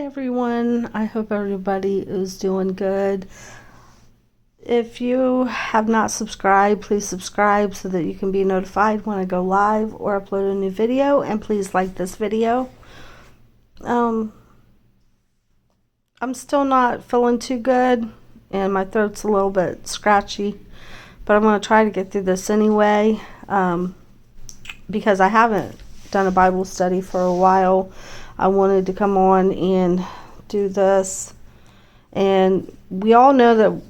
everyone, I hope everybody is doing good. If you have not subscribed, please subscribe so that you can be notified when I go live or upload a new video, and please like this video. I'm still not feeling too good and my throat's a little bit scratchy, but I'm going to try to get through this anyway, because I haven't done a Bible study for a while. I wanted to come on and do this, and we all know that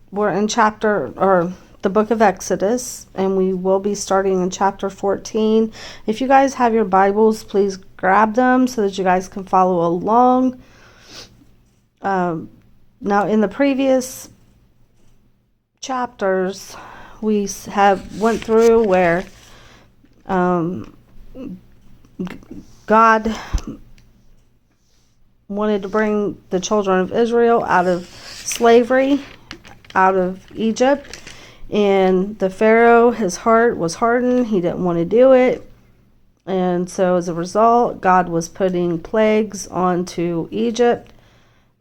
we're in the book of Exodus, and we will be starting in chapter 14. If you guys have your Bibles, please grab them so that you guys can follow along. Now in the previous chapters, we went through where God wanted to bring the children of Israel out of slavery, out of Egypt, and the Pharaoh, his heart was hardened. He didn't want to do it, and so as a result, God was putting plagues onto Egypt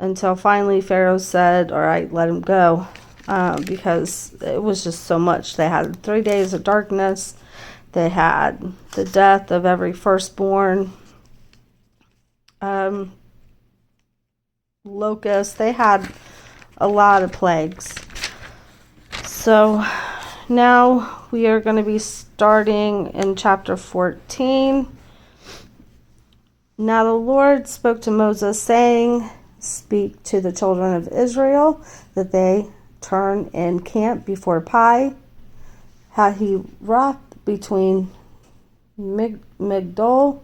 until finally Pharaoh said, all right, let him go, because it was just so much. They had 3 days of darkness. They had the death of every firstborn, locusts. They had a lot of plagues. So now we are going to be starting in chapter 14. Now the Lord spoke to Moses, saying, speak to the children of Israel that they turn and camp before Pi Hahiroth, between Migdol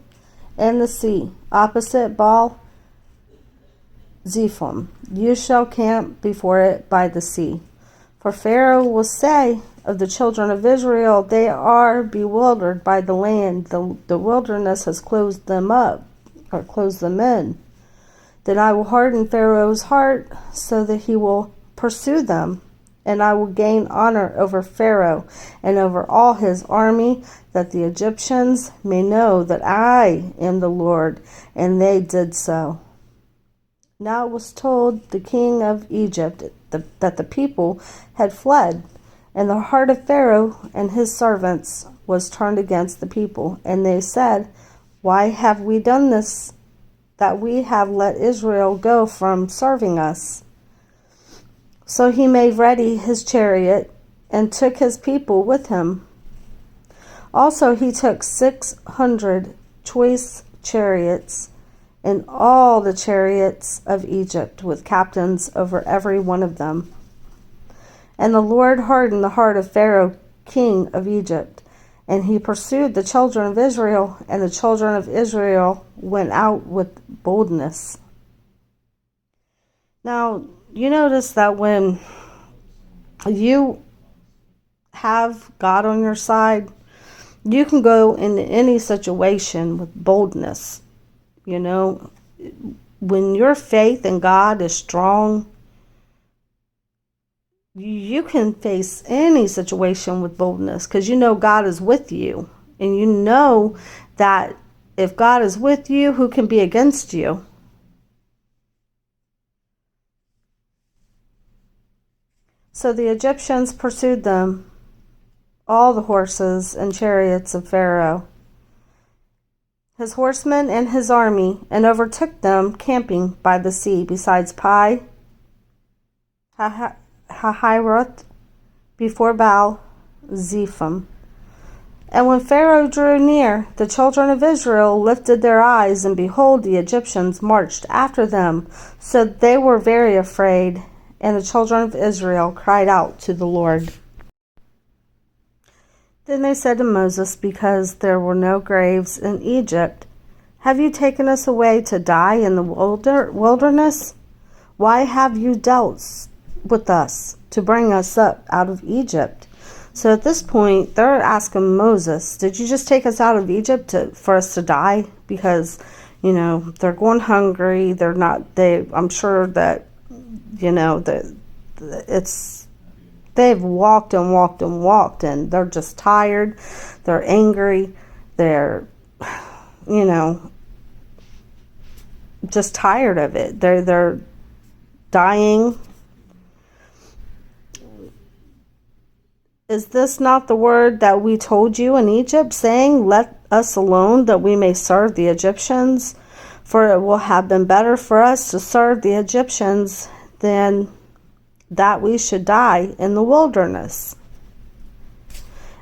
and the sea, opposite Baal Zephon. You shall camp before it by the sea. For Pharaoh will say of the children of Israel, they are bewildered by the land. The wilderness has closed them up, or closed them in. Then I will harden Pharaoh's heart so that he will pursue them, and I will gain honor over Pharaoh and over all his army, that the Egyptians may know that I am the Lord. And they did so. Now it was told the king of Egypt that the people had fled, and the heart of Pharaoh and his servants was turned against the people. And they said, why have we done this, that we have let Israel go from serving us? So he made ready his chariot and took his people with him. Also he took 600 choice chariots and all the chariots of Egypt, with captains over every one of them. And the Lord hardened the heart of Pharaoh, king of Egypt, and he pursued the children of Israel, and the children of Israel went out with boldness. Now, you notice that when you have God on your side, you can go into any situation with boldness. You know, when your faith in God is strong, you can face any situation with boldness, because you know God is with you. And you know that if God is with you, who can be against you? So the Egyptians pursued them, all the horses and chariots of Pharaoh, his horsemen and his army, and overtook them camping by the sea, besides Pi Hahiroth, before Baal Zephon. And when Pharaoh drew near, the children of Israel lifted their eyes, and behold, the Egyptians marched after them. So they were very afraid, and the children of Israel cried out to the Lord. Then they said to Moses, because there were no graves in Egypt, have you taken us away to die in the wilderness? Why have you dealt with us to bring us up out of Egypt? So at this point, they're asking Moses, did you just take us out of Egypt for us to die? Because, you know, they're going hungry. I'm sure that, you know, they've walked and walked and walked, and they're just tired. They're angry. They're, you know, just tired of it. They're dying. Is this not the word that we told you in Egypt, saying, let us alone, that we may serve the Egyptians? For it will have been better for us to serve the Egyptians than that we should die in the wilderness.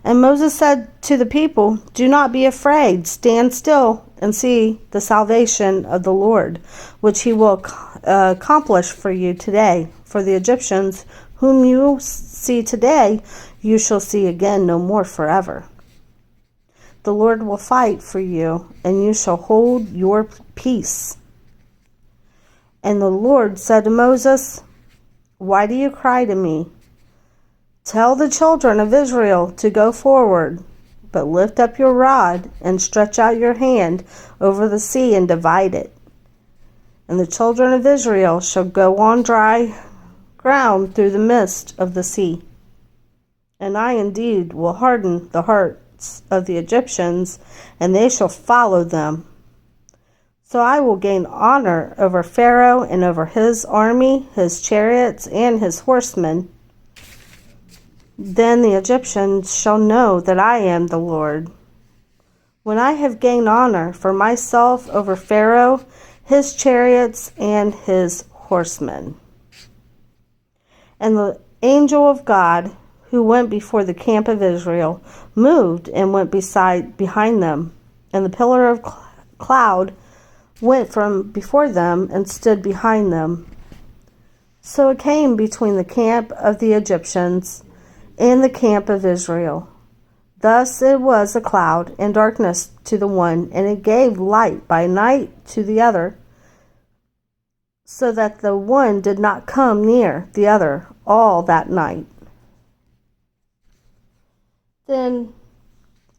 And Moses said to the people, do not be afraid, stand still and see the salvation of the Lord, which he will accomplish for you today. For the Egyptians whom you see today, you shall see again no more forever. The Lord will fight for you, and you shall hold your peace. And the Lord said to Moses, why do you cry to me? Tell the children of Israel to go forward, but lift up your rod and stretch out your hand over the sea and divide it. And the children of Israel shall go on dry ground through the midst of the sea. And I indeed will harden the hearts of the Egyptians, and they shall follow them. So I will gain honor over Pharaoh and over his army, his chariots, and his horsemen. Then the Egyptians shall know that I am the Lord, when I have gained honor for myself over Pharaoh, his chariots, and his horsemen. And the angel of God, who went before the camp of Israel, moved and went behind them. And the pillar of cloud went from before them and stood behind them. So it came between the camp of the Egyptians and the camp of Israel. Thus it was a cloud and darkness to the one, and it gave light by night to the other, so that the one did not come near the other all that night. Then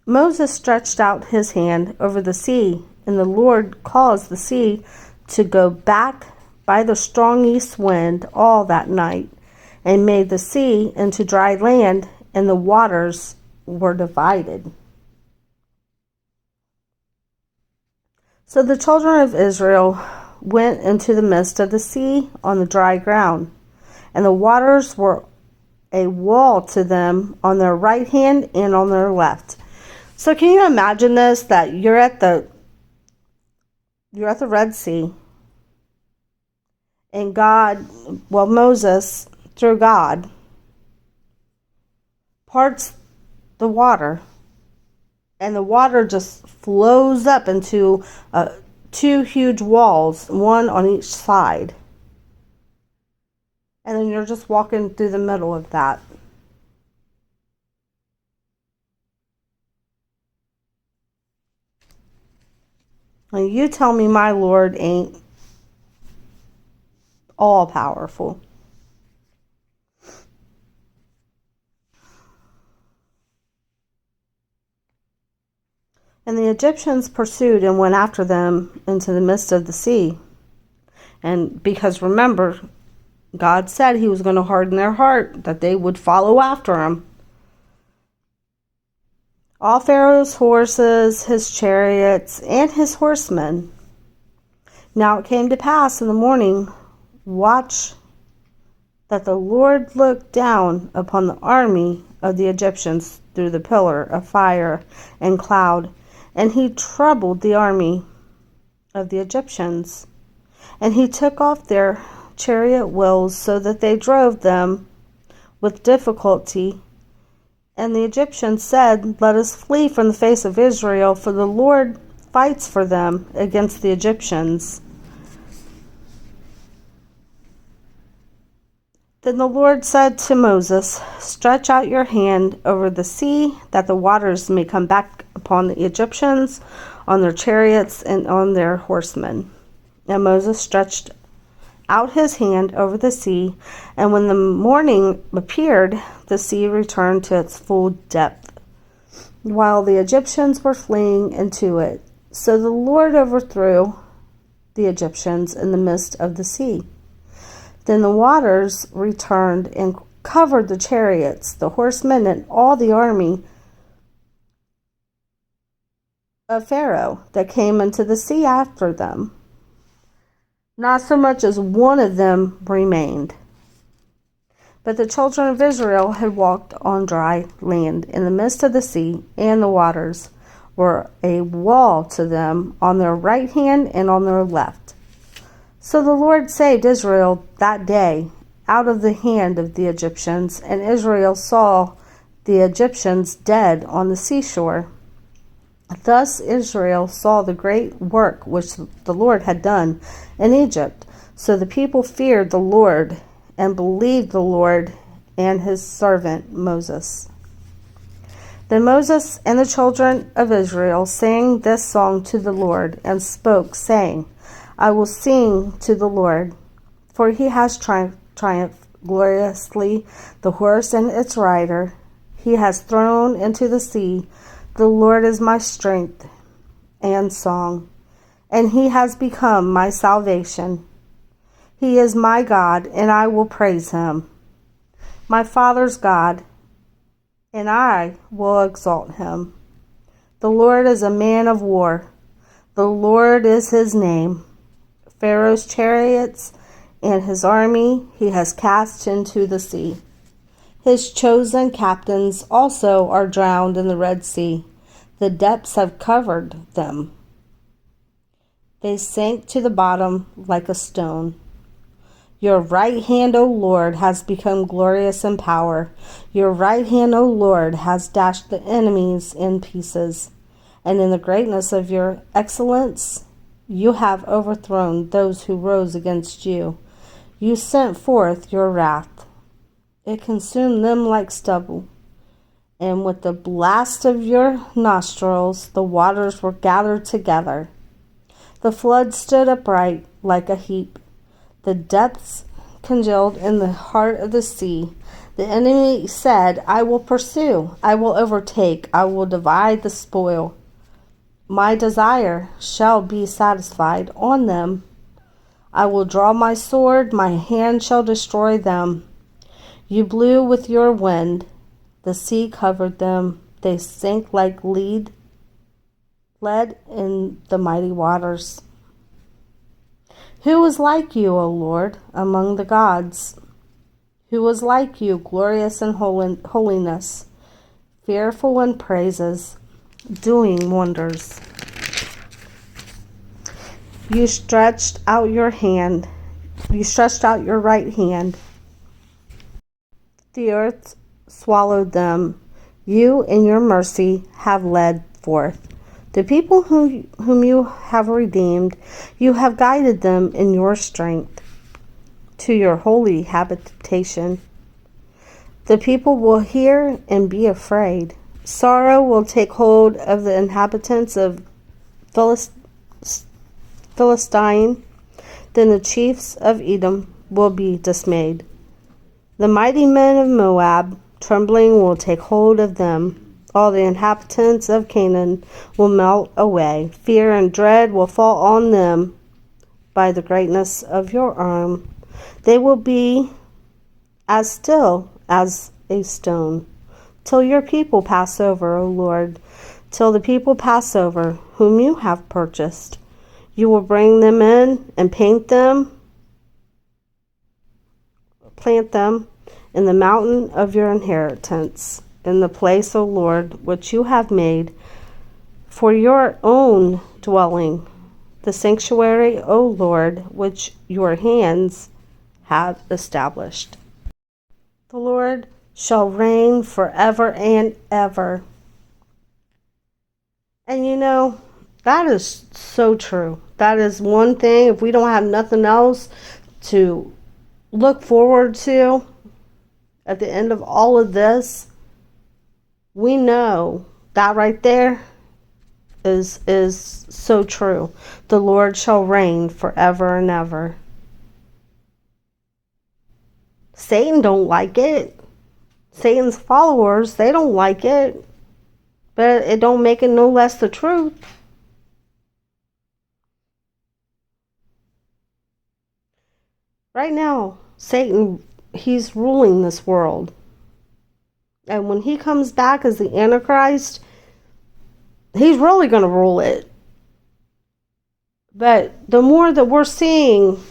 Moses stretched out his hand over the sea, and the Lord caused the sea to go back by the strong east wind all that night, and made the sea into dry land, and the waters were divided. So the children of Israel went into the midst of the sea on the dry ground, and the waters were a wall to them on their right hand and on their left. So can you imagine this, that you're at the Red Sea, and Moses, through God, parts the water, and the water just flows up into two huge walls, one on each side. And then you're just walking through the middle of that. And you tell me my Lord ain't all powerful. And the Egyptians pursued and went after them into the midst of the sea. And because remember, God said he was going to harden their heart, that they would follow after him. All Pharaoh's horses, his chariots, and his horsemen. Now it came to pass in the morning watch that the Lord looked down upon the army of the Egyptians through the pillar of fire and cloud, and he troubled the army of the Egyptians. And he took off their chariot wheels so that they drove them with difficulty. And the Egyptians said, let us flee from the face of Israel, for the Lord fights for them against the Egyptians. Then the Lord said to Moses, stretch out your hand over the sea, that the waters may come back upon the Egyptians, on their chariots, and on their horsemen. And Moses stretched out his hand over the sea, and when the morning appeared, the sea returned to its full depth, while the Egyptians were fleeing into it. So the Lord overthrew the Egyptians in the midst of the sea. Then the waters returned and covered the chariots, the horsemen, and all the army of Pharaoh that came into the sea after them. Not so much as one of them remained. But the children of Israel had walked on dry land in the midst of the sea, and the waters were a wall to them on their right hand and on their left. So the Lord saved Israel that day out of the hand of the Egyptians, and Israel saw the Egyptians dead on the seashore. Thus Israel saw the great work which the Lord had done in Egypt. So the people feared the Lord and believed the Lord and his servant Moses. Then Moses and the children of Israel sang this song to the Lord and spoke, saying, I will sing to the Lord, for he has triumphed gloriously, the horse and its rider. He has thrown into the sea. The Lord is my strength and song, and he has become my salvation. He is my God, and I will praise him, my father's God, and I will exalt him. The Lord is a man of war. The Lord is his name. Pharaoh's chariots and his army he has cast into the sea. His chosen captains also are drowned in the Red Sea. The depths have covered them. They sank to the bottom like a stone. Your right hand, O Lord, has become glorious in power. Your right hand, O Lord, has dashed the enemies in pieces. And in the greatness of your excellence, you have overthrown those who rose against you. You sent forth your wrath. It consumed them like stubble. And with the blast of your nostrils, the waters were gathered together. The flood stood upright like a heap. The depths congealed in the heart of the sea. The enemy said, I will pursue, I will overtake, I will divide the spoil. My desire shall be satisfied on them. I will draw my sword, my hand shall destroy them. You blew with your wind. The sea covered them. They sank like lead in the mighty waters. Who is like you, O Lord, among the gods? Who is like you, glorious in holiness, fearful in praises, doing wonders? You stretched out your hand. You stretched out your right hand. The earth swallowed them. You, in your mercy, have led forth. The people whom you have redeemed, you have guided them in your strength to your holy habitation. The people will hear and be afraid. Sorrow will take hold of the inhabitants of Philistine. Then the chiefs of Edom will be dismayed. The mighty men of Moab, trembling, will take hold of them. All the inhabitants of Canaan will melt away. Fear and dread will fall on them by the greatness of your arm. They will be as still as a stone, till your people pass over, O Lord, till the people pass over, whom you have purchased. You will bring them in and plant them in the mountain of your inheritance, in the place, O Lord, which you have made for your own dwelling, the sanctuary, O Lord, which your hands have established. The Lord shall reign forever and ever. And you know, that is so true. That is one thing, if we don't have nothing else to look forward to at the end of all of this, we know that right there is so true. The Lord shall reign forever and ever. Satan don't like it. Satan's followers, they don't like it. But it don't make it no less the truth. Right now, Satan, he's ruling this world. And when he comes back as the Antichrist, he's really going to rule it. But the more that we're seeing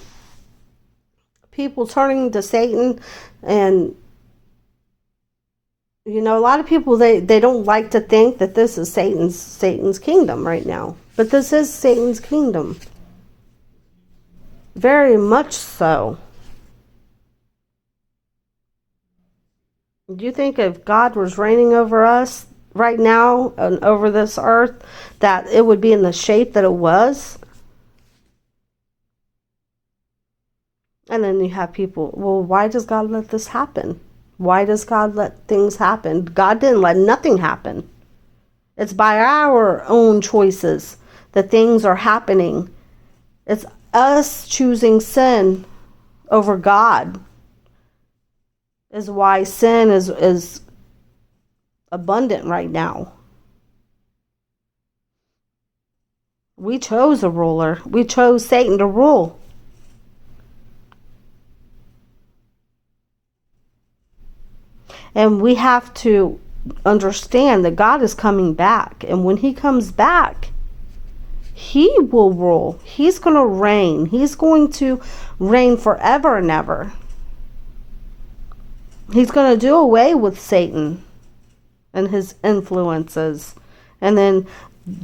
people turning to Satan, and a lot of people, they don't like to think that this is Satan's kingdom right now. But this is Satan's kingdom. Very much so. Do you think if God was reigning over us right now and over this earth, that it would be in the shape that it was? And then you have people, well, why does God let this happen? Why does God let things happen? God didn't let nothing happen. It's by our own choices that things are happening. It's us choosing sin over God is why sin is abundant right now. We chose a ruler. We chose Satan to rule. And we have to understand that God is coming back. And when he comes back, he will rule. He's going to reign. He's going to reign forever and ever. He's going to do away with Satan and his influences. And then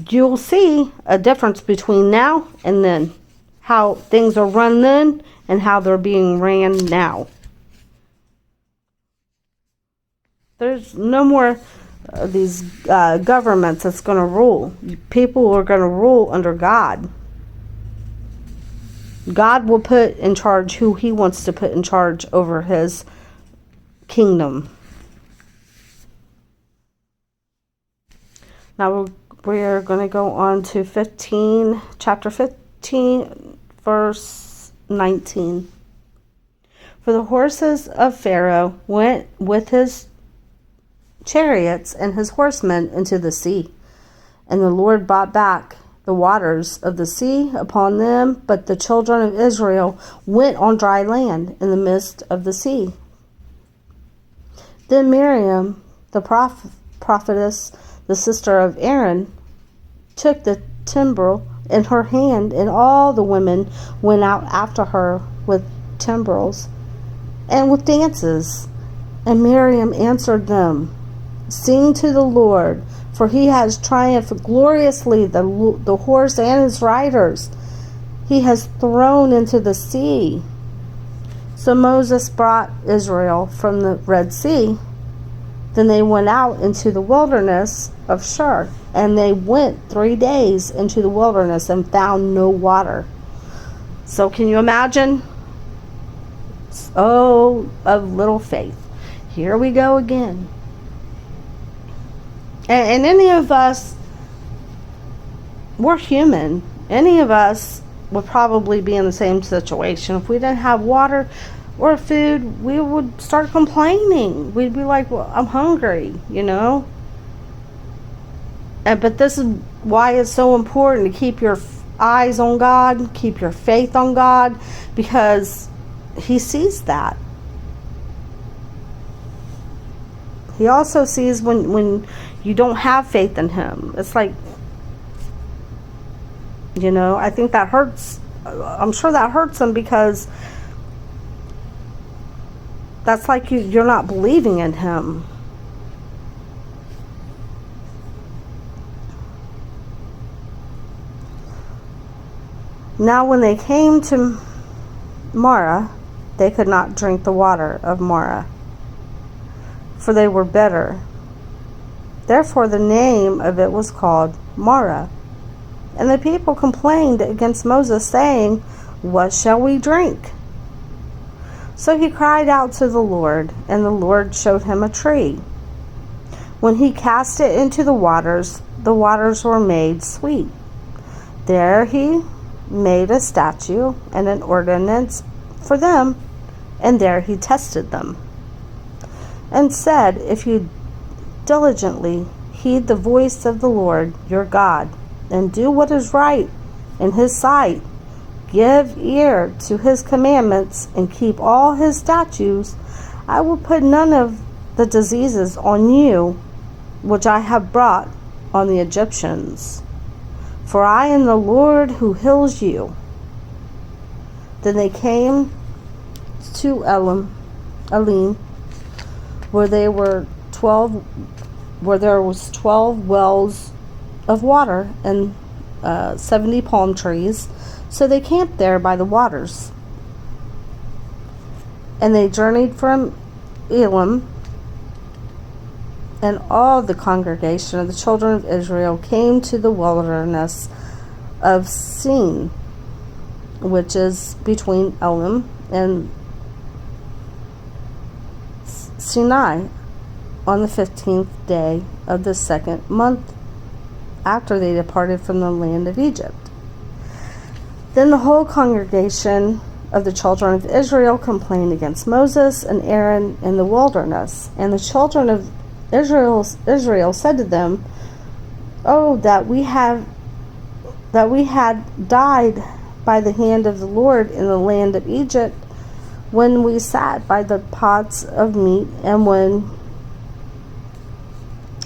you'll see a difference between now and then. How things are run then and how they're being ran now. There's no more these governments that's going to rule. People are going to rule under God. God will put in charge who he wants to put in charge over his kingdom. Now we're going to go on to chapter 15, verse 19. For the horses of Pharaoh went with his chariots and his horsemen into the sea, and the Lord brought back the waters of the sea upon them, but the children of Israel went on dry land in the midst of the sea. Then Miriam, the prophetess, the sister of Aaron, took the timbrel in her hand, and all the women went out after her with timbrels and with dances. And Miriam answered them, Sing to the Lord, for he has triumphed gloriously, the horse and his riders. He has thrown into the sea. So Moses brought Israel from the Red Sea. Then they went out into the wilderness of Shur, and they went 3 days into the wilderness and found no water. So can you imagine? Oh, of little faith. Here we go again. And any of us, we're human. Any of us would probably be in the same situation. If we didn't have water or food, we would start complaining. We'd be like, well, I'm hungry, But this is why it's so important to keep your eyes on God, keep your faith on God, because he sees that. He also sees when you don't have faith in him. It's like, I think that hurts. I'm sure that hurts him, because that's like you're not believing in him. Now when they came to Marah, they could not drink the water of Marah, for they were bitter. Therefore the name of it was called Marah. And the people complained against Moses, saying, What shall we drink? So he cried out to the Lord, and the Lord showed him a tree. When he cast it into the waters were made sweet. There he made a statute and an ordinance for them, and there he tested them, and said, If you diligently heed the voice of the Lord your God, and do what is right in his sight, give ear to his commandments, and keep all his statutes, I will put none of the diseases on you which I have brought on the Egyptians. for I am the Lord who heals you." Then they came to Elim, where there was 12 wells of water and 70 palm trees. So they camped there by the waters. And they journeyed from Elim, and all the congregation of the children of Israel came to the wilderness of Sin, which is between Elim and Sinai, on the 15th day of the second month after they departed from the land of Egypt. Then the whole congregation of the children of Israel complained against Moses and Aaron in the wilderness. And the children of Israel said to them, "Oh, that we had died by the hand of the Lord in the land of Egypt, when we sat by the pots of meat, and when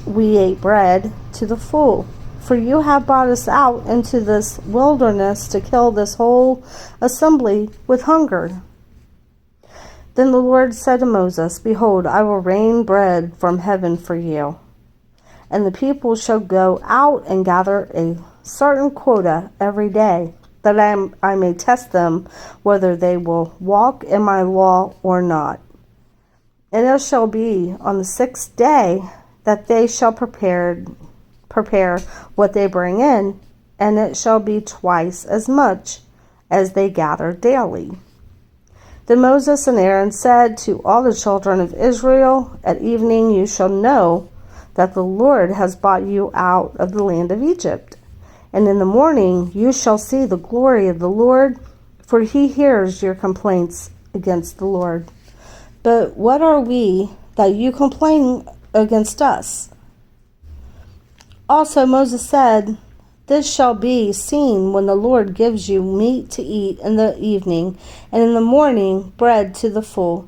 we ate bread to the full. For you have brought us out into this wilderness to kill this whole assembly with hunger." Then the Lord said to Moses, "Behold, I will rain bread from heaven for you, and the people shall go out and gather a certain quota every day, that I may test them whether they will walk in my law or not. And it shall be on the 6th day that they shall prepare what they bring in, and it shall be twice as much as they gather daily." Then Moses and Aaron said to all the children of Israel, "At evening you shall know that the Lord has brought you out of the land of Egypt. And in the morning you shall see the glory of the Lord, for he hears your complaints against the Lord. But what are we that you complain against us?" Also Moses said, "This shall be seen when the Lord gives you meat to eat in the evening, and in the morning bread to the full.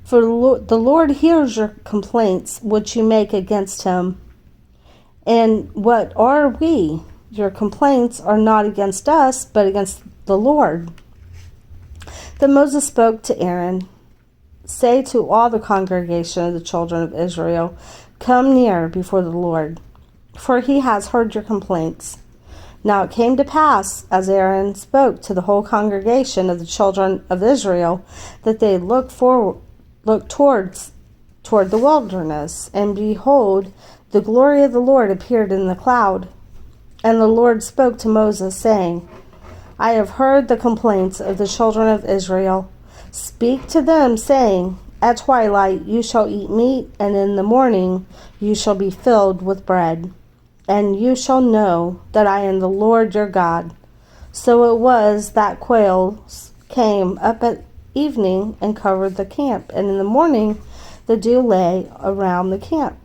For the Lord hears your complaints which you make against him. And what are we? Your complaints are not against us, but against the Lord." Then Moses spoke to Aaron, "Say to all the congregation of the children of Israel, Come near before the Lord, for he has heard your complaints." Now it came to pass, as Aaron spoke to the whole congregation of the children of Israel, that they looked toward the wilderness, and behold, the glory of the Lord appeared in the cloud. And the Lord spoke to Moses, saying, "I have heard the complaints of the children of Israel. Speak to them, saying, At twilight you shall eat meat, and in the morning you shall be filled with bread. And you shall know that I am the Lord your God." So it was that quails came up at evening and covered the camp, and in the morning the dew lay around the camp.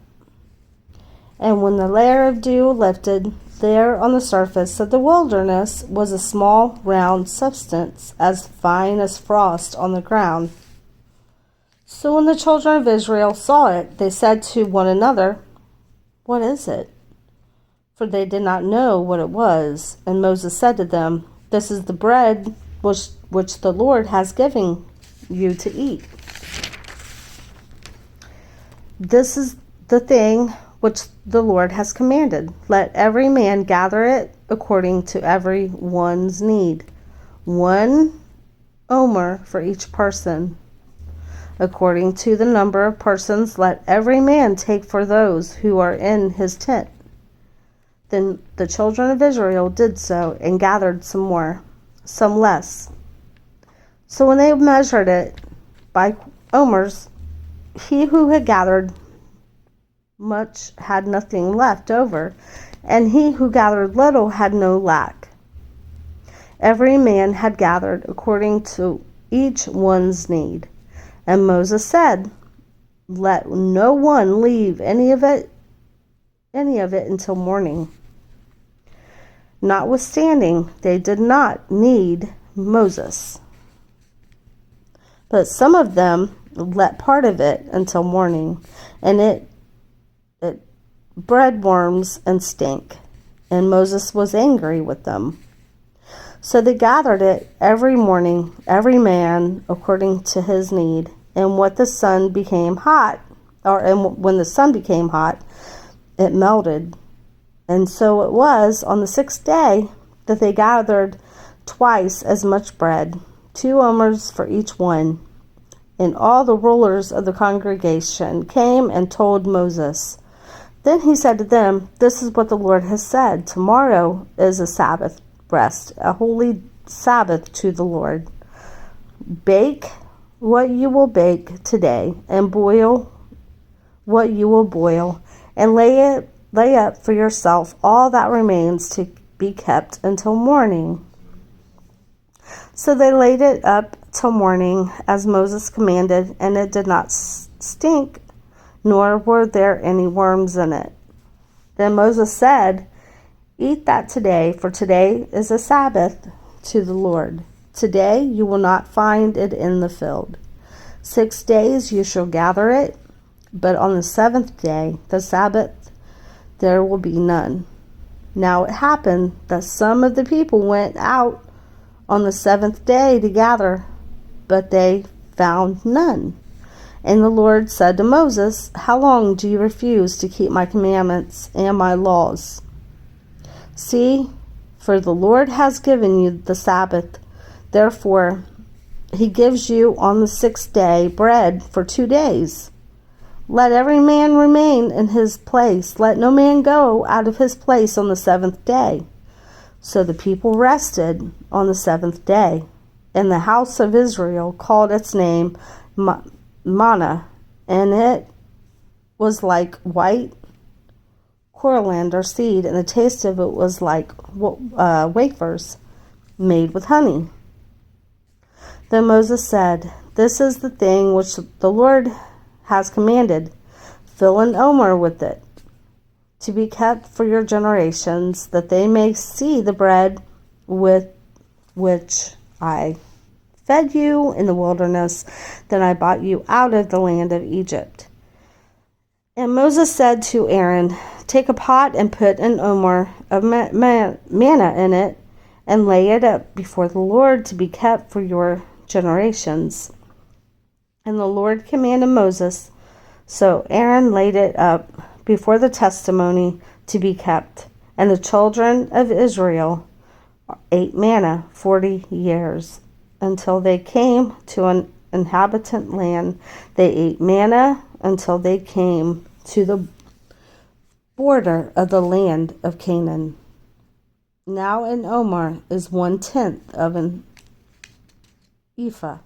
And when the layer of dew lifted, there on the surface of the wilderness was a small round substance, as fine as frost on the ground. So when the children of Israel saw it, they said to one another, "What is it?" For they did not know what it was. And Moses said to them, "This is the bread which the Lord has given you to eat. This is the thing which the Lord has commanded. Let every man gather it according to every one's need, 1 omer for each person. According to the number of persons, let every man take for those who are in his tent." Then the children of Israel did so, and gathered some more, some less. So when they measured it by omers, he who had gathered much had nothing left over, and he who gathered little had no lack. Every man had gathered according to each one's need. And Moses said, "Let no one leave any of it until morning." Notwithstanding, they did not need Moses, but some of them let part of it until morning, and it bred worms and stank. and Moses was angry with them. So they gathered it every morning, every man according to his need. And when the sun became hot, it melted. And so it was on the 6th day that they gathered twice as much bread, 2 omers for each one. And all the rulers of the congregation came and told Moses. Then he said to them, "This is what the Lord has said. Tomorrow is a Sabbath rest, a holy Sabbath to the Lord. Bake what you will bake today, and boil what you will boil, and lay up for yourself all that remains to be kept until morning." So they laid it up till morning, as Moses commanded, and it did not stink, nor were there any worms in it. Then Moses said, "Eat that today, for today is a Sabbath to the Lord. Today you will not find it in the field. 6 days you shall gather it, but on the 7th day, the Sabbath, there will be none." Now it happened that some of the people went out on the 7th day to gather, but they found none. And the Lord said to Moses, "How long do you refuse to keep my commandments and my laws? See, for the Lord has given you the Sabbath. Therefore, he gives you on the 6th day bread for 2 days. Let every man remain in his place. Let no man go out of his place on the 7th day." So the people rested on the 7th day, and the house of Israel called its name manna, and it was like white coriander seed, and the taste of it was like wafers made with honey. Then Moses said, "This is the thing which the Lord has commanded. Fill an omer with it, to be kept for your generations, that they may see the bread with which I fed you in the wilderness, then I brought you out of the land of Egypt." And Moses said to Aaron, "Take a pot and put an omer of manna in it, and lay it up before the Lord to be kept for your generations." And the Lord commanded Moses, so Aaron laid it up before the testimony to be kept. And the children of Israel ate manna 40 years, until they came to an inhabitant land. They ate manna until they came to the border of the land of Canaan. Now an omer is 1/10 of an ephah.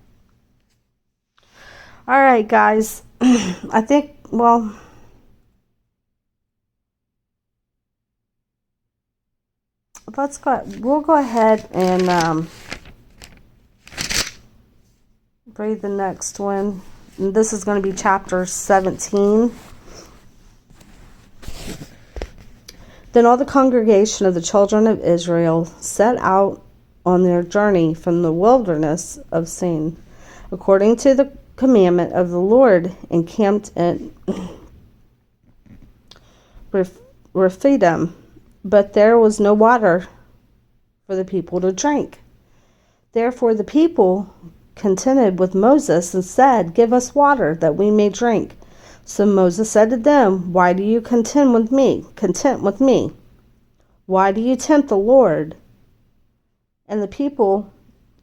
All right, guys. I think, we'll go ahead and read the next one. And this is going to be chapter 17. Then all the congregation of the children of Israel set out on their journey from the wilderness of Sin, according to the commandment of the Lord, and camped in Rephidim. But there was no water for the people to drink. Therefore the people contended with Moses and said, "Give us water that we may drink." So Moses said to them, "Why do you contend with me? Why do you tempt the Lord?" And the people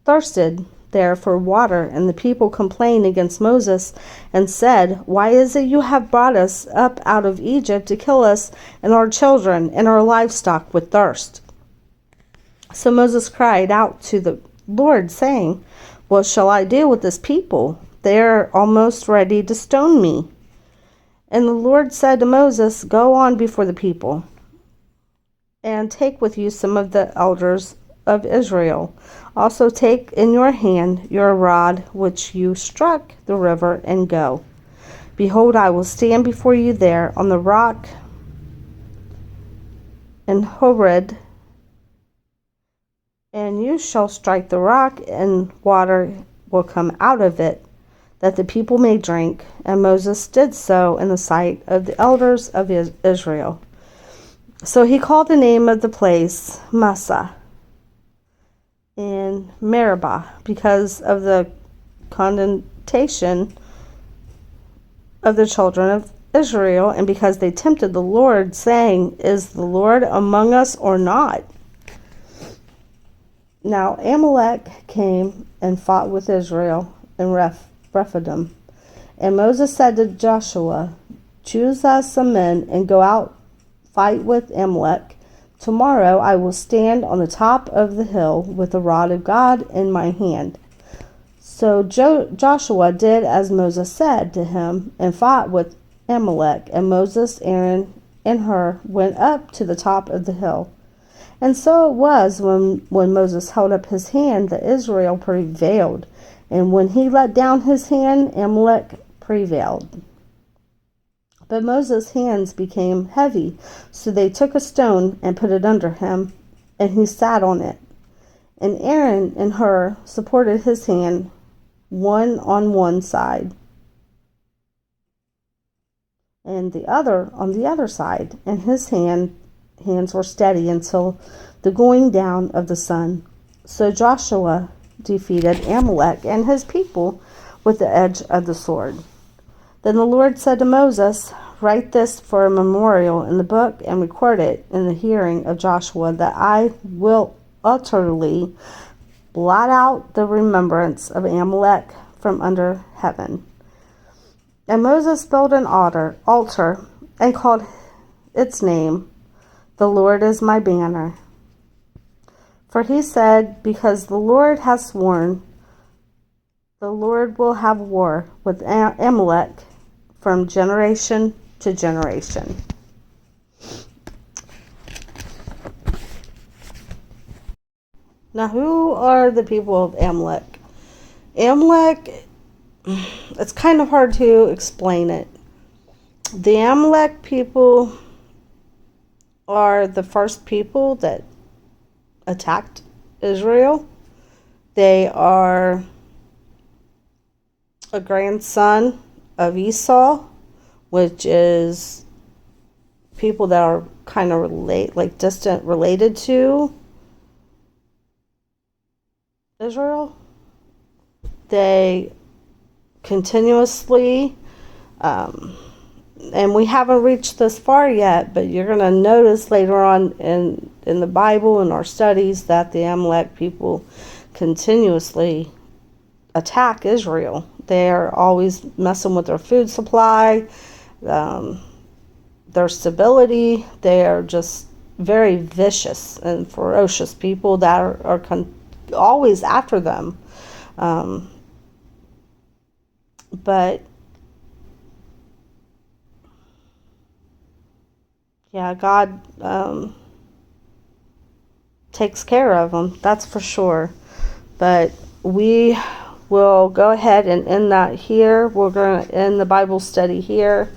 thirsted there for water, and the people complained against Moses and said, "Why is it you have brought us up out of Egypt to kill us and our children and our livestock with thirst?" So Moses cried out to the Lord, saying, "What shall I do with this people? They are almost ready to stone me." And the Lord said to Moses, "Go on before the people, and take with you some of the elders of Israel. Also take in your hand your rod which you struck the river, and go. Behold, I will stand before you there on the rock in Horeb, and you shall strike the rock, and water will come out of it, that the people may drink." And Moses did so in the sight of the elders of Israel. So he called the name of the place Massa in Meribah because of the condemnation of the children of Israel, and because they tempted the Lord, saying, "Is the Lord among us or not?" Now Amalek came and fought with Israel in Rephidim. And Moses said to Joshua, "Choose us some men and go out, fight with Amalek. Tomorrow I will stand on the top of the hill with the rod of God in my hand." So Joshua did as Moses said to him and fought with Amalek. And Moses, Aaron, and Hur went up to the top of the hill. And so it was when Moses held up his hand that Israel prevailed. And when he let down his hand, Amalek prevailed. But Moses' hands became heavy, so they took a stone and put it under him, and he sat on it. And Aaron and Hur supported his hand, one on one side, and the other on the other side, and his hands were steady until the going down of the sun. So Joshua defeated Amalek and his people with the edge of the sword. Then the Lord said to Moses, "Write this for a memorial in the book and record it in the hearing of Joshua, that I will utterly blot out the remembrance of Amalek from under heaven." And Moses built an altar and called its name, "The Lord is my banner." For he said, "Because the Lord has sworn, the Lord will have war with Amalek from generation to generation." Now, who are the people of Amalek? Amalek, it's kind of hard to explain it. The Amalek people are the first people that attacked Israel. They are a grandson of Esau, which is people that are kind of distant related to Israel. They continuously, and we haven't reached this far yet, but you're going to notice later on in the Bible and our studies that the Amalek people continuously attack Israel. They are always messing with their food supply, their stability. They are just very vicious and ferocious people that are always after them. But yeah, God takes care of them, that's for sure. But we will go ahead and end that here. We're going to end the Bible study here.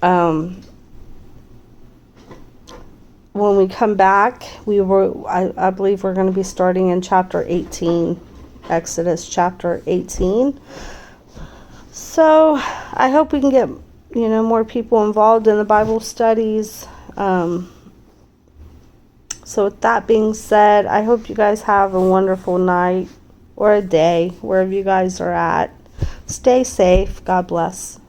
When we come back, I believe we're going to be starting in chapter 18, Exodus chapter 18. So I hope we can get more people involved in the Bible studies. So with that being said, I hope you guys have a wonderful night or a day, wherever you guys are at. Stay safe. God bless.